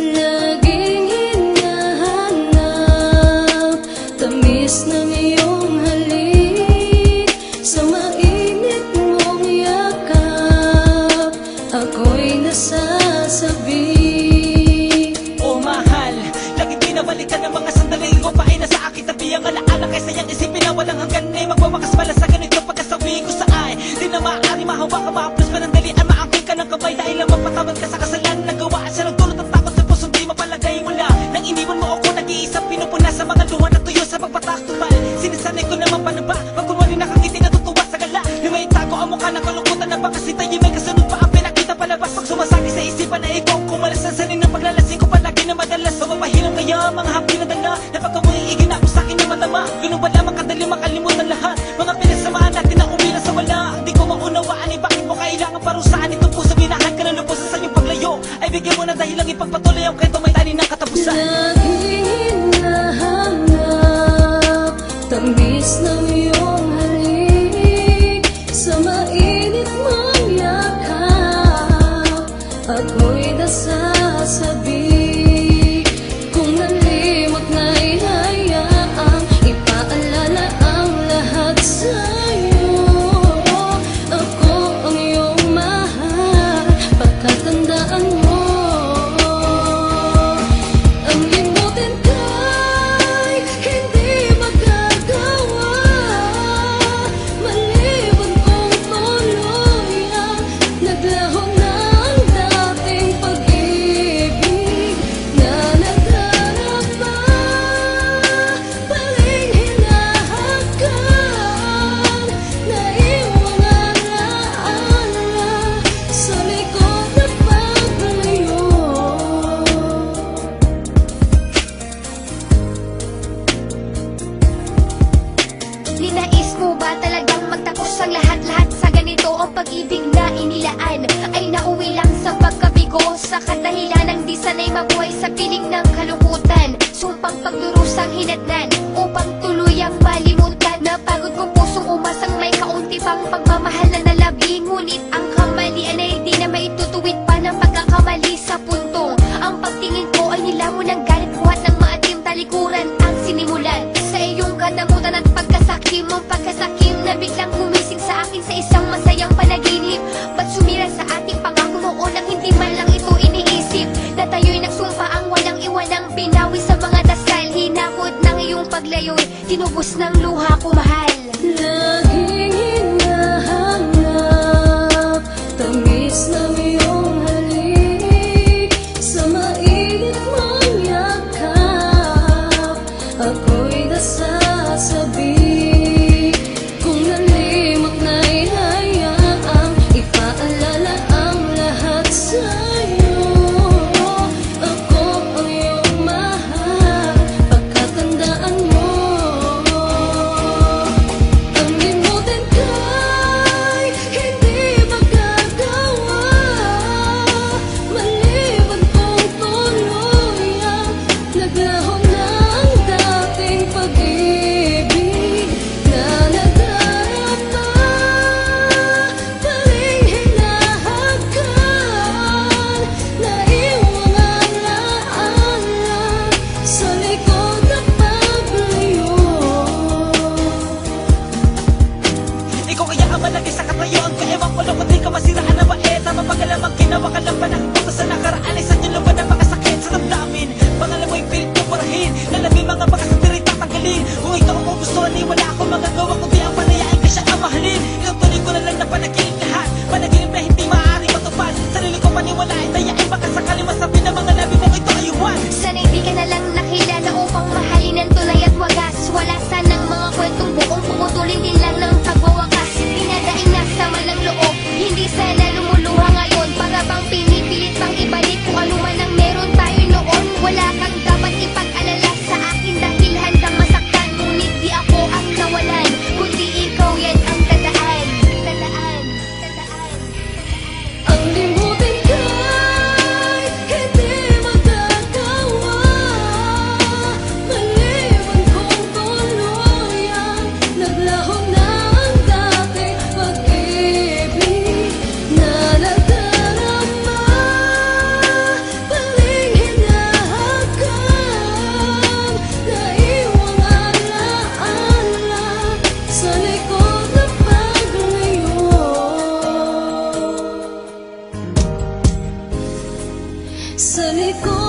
Laging hinahanap tamis ng iyong halik sa mainit mong yakap, ako'y nasasabi. Oh mahal, laging binabalikan ng mga sandali ko pa ay nasa aking tabi ang alaala kaysa yung isipin na walang hanggan ay magwawakas pala sa ganito pagkasabi ko sa ay di na maaari mahawa ka, maaplos pa ng dalian, maangkin ka ng kamay dahil lang mapatawad ka sa kasalanan na gawa siya ng tulot at takot sa pusong di mapalagay wala nang iniwan mo ako nag-iisa pinupuna sa mga luha na tuyo sa pagpataktumal. Sinasanay ko naman paano ba pag kumari nakangiti natutuwa sa gala na may tago ang mukha ng kalungkutan na baka si tayo may kasunod pa ang pinakita palabas pag sumasagi sa isipan na ikaw kumalas sa sanin ng paglalasing ko palagi na madalas mapapahilang kaya mga hapi na dala na pagka mo iigin ako sa'kin na matama ganun ba lamang kadali makalimutan lahat mga pinagsamahan natin na umila sa wala. Di ko maunawaan ay bakit mo kailangan parusaan itong puso minahan ka na lubusan sa iyong paglayo ay bigyan mo na dahil lang ipagpatuloy ang kwento may tani ng katapusan. Laging hinahanap tamis ng iyong halik sa mainit mong yakap, ako'y nasasabi. Kung nalimot na'y hayaang ipaalala ang lahat sa'yo, ako ang iyong mahal, pagkatandaan mo. Ang limutin ko'y hindi magagawa, maliban kong tuluyang naglaho na ang dating pag-ibig na nagharap pa, paling hinahanggang naiwang alaala sa likod na paglayo. Ninais mo ba talagang magtapos ang lahat-lahat sa ganito? O pag-ibig na inilaan ay nauwi lang sa pagkabigo sa kadahilan ng di sanay mabuhay sa piling ng kalungkutan. Sumpang pagdurusang hinatnan upang tuluyang malimutan. Napagod kong pusong umasang may kaunti pang pagmamahal na nalabi. Ngunit ang kamalian ay di na maitutuwid pa ng pagkakamali sa puntong ang pagtingin ko ay nilamon ng galit buhat ng maatim talikuran ang sinimulan sa iyong kadamutan at pagkasakim mong pagkasakim na biglang gumising sa akin sa isang masayang panaginip. Ba't sumira sa ating pangako noon ang hindi man lang ito iniisip na tayo'y nagsumpa ang walang iwanang pinawi sa mga dasal. Hinakot ng iyong paglayo'y tinubos ng luha ko mahal. Laging hinahanap tamis ng iyong halik sa mainit mong yakap, ako'y nasasabi. Kung nalimot na'y hayaang ipaalala ang lahat sa'yo, ako ang iyong mahal, pagkatandaan mo. sa likod